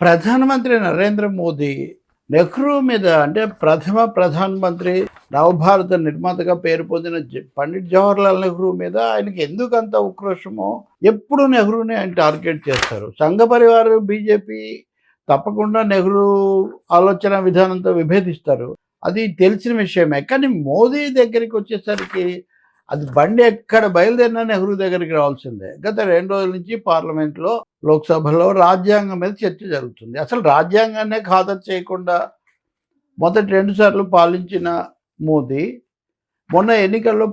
ప్రధానమంత్రి నరేంద్ర మోదీ నెహ్రూ మీద అంటే ప్రథమ ప్రధానమంత్రి నవభారత నిర్మాతగా పేరు పొందిన పండిట్ జవహర్లాల్ నెహ్రూ మీద ఆయనకి ఎందుకు అంత ఉక్రోషమో ఎప్పుడు నెహ్రూని ఆయన టార్గెట్ చేస్తారు. సంఘ పరివార బీజేపీ తప్పకుండా నెహ్రూ ఆలోచన విధానంతో విభేదిస్తారు, అది తెలిసిన విషయమే. కానీ మోదీ దగ్గరికి వచ్చేసరికి అది బండి ఎక్కడ బయలుదేరినా నెహ్రూ దగ్గరికి రావాల్సిందే. గత 2 రోజుల నుంచి పార్లమెంట్లో, లోక్సభలో రాజ్యాంగం మీద చర్చ జరుగుతుంది. అసలు రాజ్యాంగాన్నే ఖాతరు చేయకుండా మొదటి 2 సార్లు పాలించిన మోదీ మొన్న ఎన్నికల్లో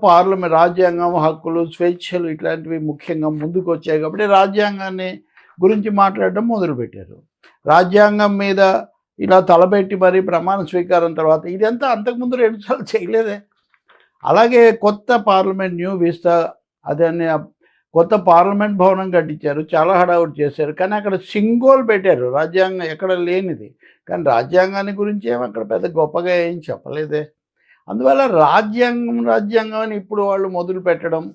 రాజ్యాంగం, హక్కులు, స్వేచ్ఛలు ఇట్లాంటివి ముఖ్యంగా ముందుకు వచ్చాయి కాబట్టి రాజ్యాంగాన్ని గురించి మాట్లాడడం మొదలుపెట్టారు. రాజ్యాంగం మీద ఇలా తలపెట్టి మరీ ప్రమాణ స్వీకారం తర్వాత ఇదంతా అంతకుముందు 2 సార్లు చేయలేదే. అలాగే కొత్త పార్లమెంట్ న్యూ విస్తా అదని కొత్త పార్లమెంట్ భవనం కట్టించారు, చాలా హడావుడి చేశారు. కానీ అక్కడ సింగోల్ పెట్టారు, రాజ్యాంగం ఎక్కడ లేనిది. కానీ రాజ్యాంగాన్ని గురించి ఏమి అక్కడ పెద్ద గొప్పగా ఏం చెప్పలేదే. అందువల్ల రాజ్యాంగం అని ఇప్పుడు వాళ్ళు మొదలు పెట్టడం,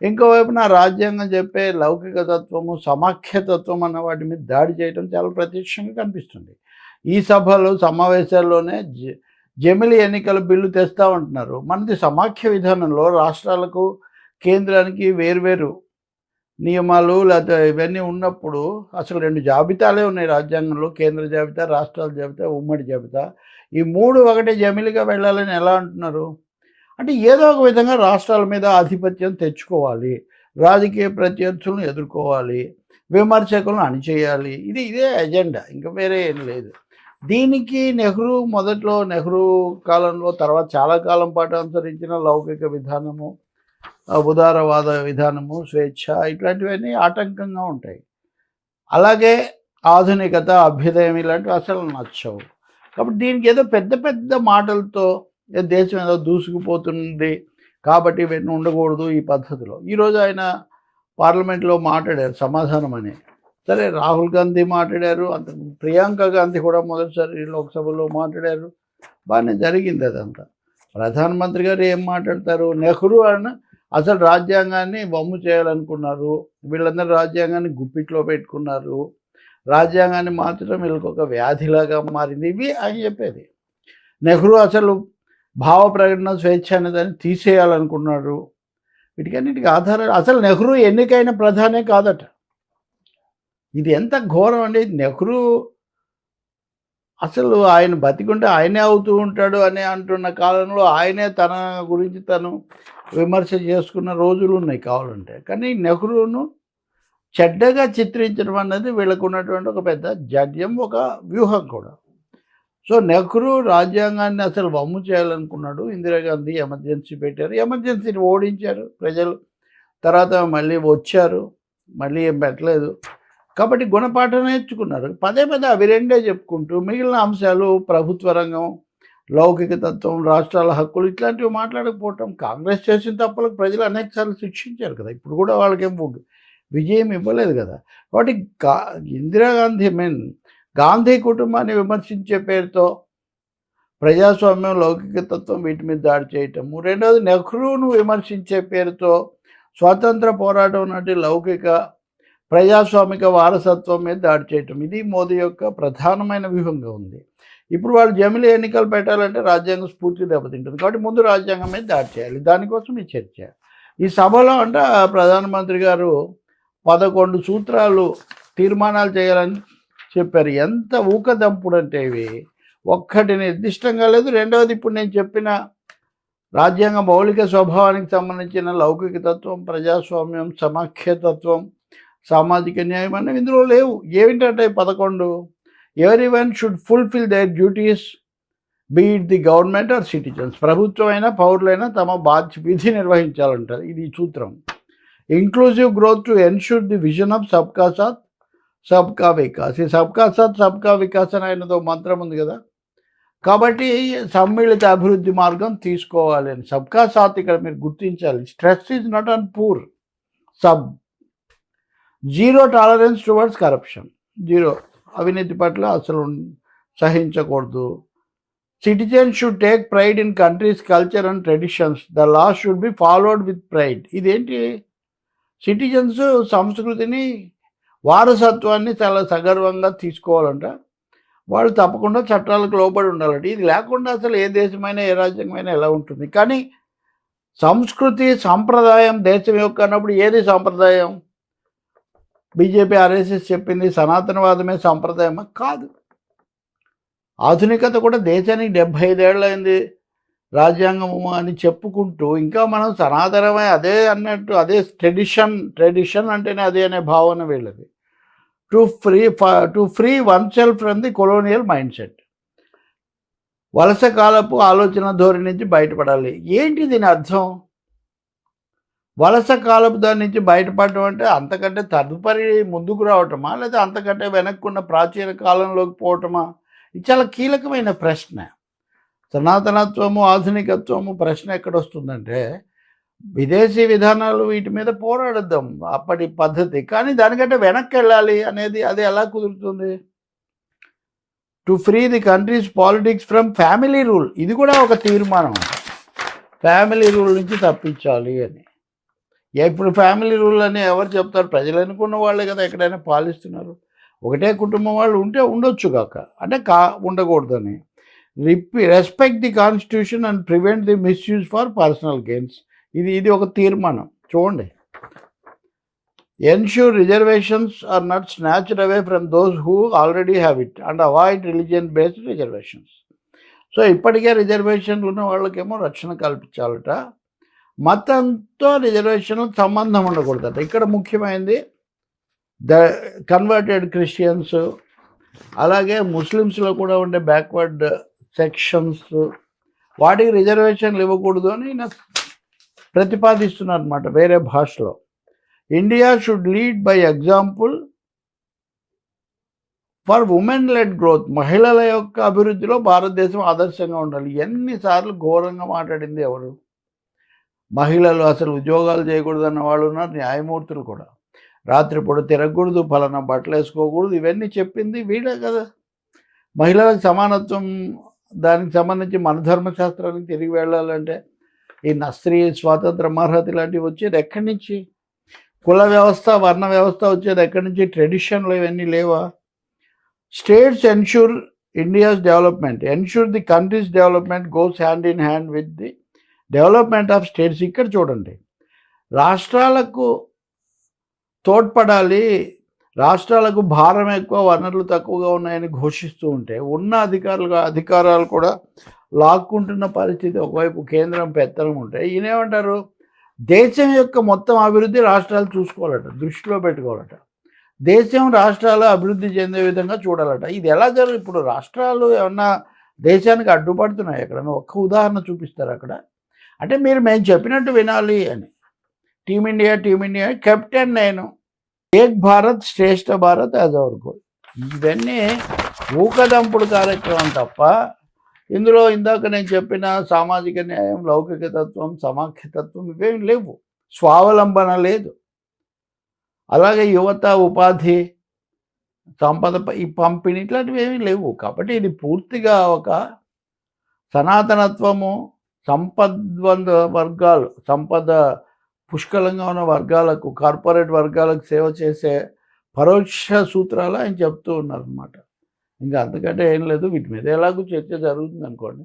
ఇంకోవైపున రాజ్యాంగం చెప్పే లౌకిక తత్వము, సమాఖ్యతత్వం అన్న వాటి మీద దాడి చేయడం చాలా ప్రత్యక్షంగా కనిపిస్తుంది. ఈ సభలు సమావేశాల్లోనే జమిలి ఎన్నికల బిల్లు తెస్తా ఉంటున్నారు. మనది సమాఖ్య విధానంలో రాష్ట్రాలకు కేంద్రానికి వేర్వేరు నియమాలు లేదా ఇవన్నీ ఉన్నప్పుడు అసలు 2 జాబితాలే ఉన్నాయి రాజ్యాంగంలో, కేంద్ర జాబితా, రాష్ట్రాల జాబితా, ఉమ్మడి జాబితా. ఈ 3 ఒకటే జమిలిగా వెళ్ళాలని ఎలా అంటున్నారు? అంటే ఏదో ఒక విధంగా రాష్ట్రాల మీద ఆధిపత్యం తెచ్చుకోవాలి, రాజకీయ ప్రత్యర్థులను ఎదుర్కోవాలి, విమర్శకులను అణిచేయాలి. ఇదే ఎజెండా, ఇంకా వేరే ఏం లేదు. దీనికి మొదట్లో నెహ్రూ కాలంలో, తర్వాత చాలా కాలం పాటు అనుసరించిన లౌకిక విధానము, ఉదారవాద విధానము, స్వేచ్ఛ ఇట్లాంటివన్నీ ఆటంకంగా ఉంటాయి. అలాగే ఆధునికత, అభ్యుదయం ఇలాంటివి అసలు నచ్చవు. కాబట్టి దీనికి ఏదో పెద్ద పెద్ద మాటలతో దేశం ఏదో దూసుకుపోతుంది కాబట్టి ఇవన్నీ ఉండకూడదు ఈ పద్ధతిలో. ఈరోజు ఆయన పార్లమెంట్లో మాట్లాడారు సమాధానం అని. సరే, రాహుల్ గాంధీ మాట్లాడారు, అంత ప్రియాంక గాంధీ కూడా మొదటిసారి లోక్సభలో మాట్లాడారు, బాగానే జరిగింది అదంతా. ప్రధానమంత్రి గారు ఏం మాట్లాడతారు? నెహ్రూ అని అసలు రాజ్యాంగాన్ని వమ్ము చేయాలనుకున్నారు, వీళ్ళందరూ రాజ్యాంగాన్ని గుప్పిట్లో పెట్టుకున్నారు, రాజ్యాంగాన్ని మార్చడం వీళ్ళకి ఒక వ్యాధిలాగా మారింది, ఇవి ఆయన చెప్పేది. నెహ్రూ అసలు భావ ప్రకటన స్వేచ్ఛ అనేదాన్ని తీసేయాలనుకున్నారు. వీటికన్నిటికీ ఆధారాలు అసలు నెహ్రూ ఎన్నికైన ప్రధానే కాదట. ఇది ఎంత ఘోరం అండి. నెహ్రూ అసలు ఆయన బతికుంటే ఆయనే అవుతూ ఉంటాడు అని అంటున్న కాలంలో ఆయనే తన గురించి తను విమర్శ చేసుకున్న రోజులు ఉన్నాయి కావాలంటే. కానీ నెహ్రూను చెడ్డగా చిత్రించడం అన్నది వీళ్ళకు ఉన్నటువంటి ఒక పెద్ద జాడ్యం, ఒక వ్యూహం కూడా. సో నెహ్రూ రాజ్యాంగాన్ని అసలు వమ్ము చేయాలనుకున్నాడు. ఇందిరాగాంధీ ఎమర్జెన్సీ పెట్టారు, ఎమర్జెన్సీని ఓడించారు ప్రజలు. తర్వాత మళ్ళీ వచ్చారు, మళ్ళీ ఏం పెట్టలేదు. కాబట్టి గుణపాఠం నేర్చుకున్నారు. పదే అవి 2 చెప్పుకుంటూ మిగిలిన అంశాలు, ప్రభుత్వ రంగం, లౌకిక తత్వం, రాష్ట్రాల హక్కులు ఇట్లాంటివి మాట్లాడకపోవటం. కాంగ్రెస్ చేసిన తప్పులకు ప్రజలు అనేకసార్లు శిక్షించారు కదా, ఇప్పుడు కూడా వాళ్ళకేం విజయం ఇవ్వలేదు కదా. కాబట్టి ఇందిరాగాంధీ గాంధీ కుటుంబాన్ని విమర్శించే పేరుతో ప్రజాస్వామ్యం, లౌకిక తత్వం వీటి మీద దాడి చేయటము. రెండవది నెహ్రూను విమర్శించే పేరుతో స్వాతంత్ర పోరాటం నాటి లౌకిక ప్రజాస్వామిక వారసత్వం మీద దాడి చేయటం. ఇది మోదీ యొక్క ప్రధానమైన వ్యూహంగా ఉంది. ఇప్పుడు వాళ్ళు జమిలి ఎన్నికలు పెట్టాలంటే రాజ్యాంగం స్ఫూర్తి దెబ్బతింటుంది. కాబట్టి ముందు రాజ్యాంగం మీద దాడి చేయాలి, దానికోసం ఈ చర్చ. ఈ సభలో అంటే ప్రధానమంత్రి గారు 11 సూత్రాలు, తీర్మానాలు చేయాలని చెప్పారు. ఎంత ఊకదంపుడు అంటే ఇవి. ఒక్కటి నిర్దిష్టంగా లేదు. రెండవది ఇప్పుడు నేను చెప్పిన రాజ్యాంగ మౌలిక స్వభావానికి సంబంధించిన లౌకిక తత్వం, ప్రజాస్వామ్యం, సమాఖ్యతత్వం, సామాజిక న్యాయం అనేవి ఇందులో లేవు. ఏమిటంటే 11, everyone should fulfill their duties be it the government or citizens. ప్రభుత్వం అయినా పౌరులైనా తమ విధి నిర్వహించాలంటారు. ఇది సూత్రం. Inclusive growth to ensure the vision of సబ్కా సాత్ సబ్కా వికాస్. ఈ సబ్కా సాత్ సబ్కా వికాస్ అని ఆయనదో మంత్రం ఉంది కదా. కాబట్టి సమ్మిళిత అభివృద్ధి మార్గం తీసుకోవాలి అని. సబ్కా సాత్ ఇక్కడ మీరు గుర్తించాలి. Stress is not on poor, zero tolerance towards corruption, zero అవినీతి పట్ల అసలు సహించకూడదు. Citizens should take pride in country's culture and traditions, the law should be followed with pride. ఇదేంటి? సిటిజన్స్ సంస్కృతిని వారసత్వాన్ని చాలా సగర్వంగా తీసుకోవాలంట. వాళ్ళు తప్పకుండా చట్టాలకు లోబడి ఉండాలంట. ఇది లేకుండా అసలు ఏ దేశమైనా, ఏ రాజ్యాంగమైనా ఎలా ఉంటుంది? కానీ సంస్కృతి, సాంప్రదాయం దేశం యొక్క అన్నప్పుడు ఏది సాంప్రదాయం? బీజేపీ, ఆర్ఎస్ఎస్ చెప్పింది సనాతనవాదమే సాంప్రదాయమా? కాదు. ఆధునికత కూడా దేశానికి 75 ఏళ్ళయింది రాజ్యాంగము అని చెప్పుకుంటూ ఇంకా మనం సనాతనమే అదే అన్నట్టు అదే ట్రెడిషన్ అంటేనే అదే అనే భావన వీళ్ళది. To free one self from the colonial mind set. వలస కాలపు ఆలోచన ధోరణి నుంచి బయటపడాలి. ఏంటి దీని అర్థం? వలస కాలపు దాని నుంచి బయటపడటం అంటే అంతకంటే తదుపరి ముందుకు రావటమా, లేదా అంతకంటే వెనక్కున్న ప్రాచీన కాలంలోకి పోవటమా? ఇది చాలా కీలకమైన ప్రశ్న. సనాతనత్వము, ఆధునికత్వము ప్రశ్న ఎక్కడొస్తుందంటే విదేశీ విధానాలు వీటి మీద పోరాడద్దాం అప్పటి పద్ధతి, కానీ దానికంటే వెనక్కి వెళ్ళాలి అనేది అది ఎలా కుదురుతుంది? To free the countries politics from family rule, ఇది కూడా ఒక తీర్మానం. ఫ్యామిలీ రూల్ నుంచి తప్పించాలి అని. ఇప్పుడు ఫ్యామిలీ రూల్ అని ఎవరు చెప్తారు? ప్రజలు అనుకున్న వాళ్ళే కదా ఎక్కడైనా పాలిస్తున్నారు. ఒకటే కుటుంబం వాళ్ళు ఉంటే ఉండొచ్చు కాక, అంటే ఉండకూడదని. Respect the constitution and prevent the misuse for personal gains, ఇది ఒక తీర్మానం. చూడండి, ensure reservations are not snatched away from those who already have it and avoid religion based reservations. So ఇప్పటికే రిజర్వేషన్లు ఉన్న వాళ్ళకేమో రక్షణ కల్పించాలట, మతంతో రిజర్వేషన్లకు సంబంధం ఉండకూడదట. ఇక్కడ ముఖ్యమైనది కన్వర్టెడ్ క్రిస్టియన్స్, అలాగే ముస్లిమ్స్లో కూడా ఉండే బ్యాక్వర్డ్ సెక్షన్స్, వాటికి రిజర్వేషన్లు ఇవ్వకూడదు అని ఈయన ప్రతిపాదిస్తున్నారు అనమాట వేరే భాషలో. India should lead by example for women lead growth, మహిళల యొక్క అభివృద్ధిలో భారతదేశం ఆదర్శంగా ఉండాలి. ఎన్నిసార్లు ఘోరంగా మాట్లాడింది ఎవరు? మహిళలు అసలు ఉద్యోగాలు చేయకూడదన్న వాళ్ళు ఉన్నారు, న్యాయమూర్తులు కూడా. రాత్రిపూట తిరగకూడదు, ఫలానా బట్టలు వేసుకోకూడదు, ఇవన్నీ చెప్పింది వీళ్ళే కదా. మహిళలకు సమానత్వం, దానికి సంబంధించి మన ధర్మశాస్త్రానికి తిరిగి వెళ్ళాలంటే ఈ స్త్రీ స్వాతంత్ర అర్హత ఇలాంటివి వచ్చేది ఎక్కడి నుంచి? కుల వ్యవస్థ, వర్ణ వ్యవస్థ వచ్చేది ఎక్కడి నుంచి? ట్రెడిషన్లో ఇవన్నీ లేవా? States ensure India's development, ensure the countries development goes hand in hand with the development of states. ఇక్కడ చూడండి, రాష్ట్రాలకు తోడ్పడాలి, రాష్ట్రాలకు భారం ఎక్కువ, వనరులు తక్కువగా ఉన్నాయని ఘోషిస్తూ ఉంటే ఉన్న అధికారాలు కూడా లాక్కుంటున్న పరిస్థితి. ఒకవైపు కేంద్రం పెత్తనం ఉంటే ఈయనేమంటారు? దేశం యొక్క మొత్తం అభివృద్ధి రాష్ట్రాలు చూసుకోవాలట, దృష్టిలో పెట్టుకోవాలట. దేశం రాష్ట్రాలు అభివృద్ధి చెందే విధంగా చూడాలట. ఇది ఎలా జరుగుతుంది? ఇప్పుడు రాష్ట్రాలు ఏమన్నా దేశానికి అడ్డుపడుతున్నాయి? ఎక్కడన్నా ఒక్క ఉదాహరణ చూపిస్తారు అక్కడ? అంటే మేము చెప్పినట్టు వినాలి అని. టీమిండియా కెప్టెన్ నేను, ఏక్ భారత్ శ్రేష్ఠ భారత్ యాజ్ అవర్ గోల్. ఇవన్నీ ఊకదంపుడు కార్యక్రమం తప్ప ఇందులో ఇందాక నేను చెప్పిన సామాజిక న్యాయం, లౌకిక తత్వం, సమాఖ్యతత్వం ఇవేమి లేవు. స్వావలంబన లేదు. అలాగే యువత, ఉపాధి, సంపద ఈ పంపిణీ ఇట్లాంటివి ఏమీ లేవు. కాబట్టి ఇది పూర్తిగా ఒక సనాతనత్వము, సంపద పుష్కలంగా ఉన్న వర్గాలకు, కార్పొరేట్ వర్గాలకు సేవ చేసే పరోక్ష సూత్రాలు ఆయన చెప్తూ ఉన్నారన్నమాట. ఇంకా అంతకంటే ఏం లేదు. వీటి మీద ఎలాగో చర్చ జరుగుతుంది అనుకోండి.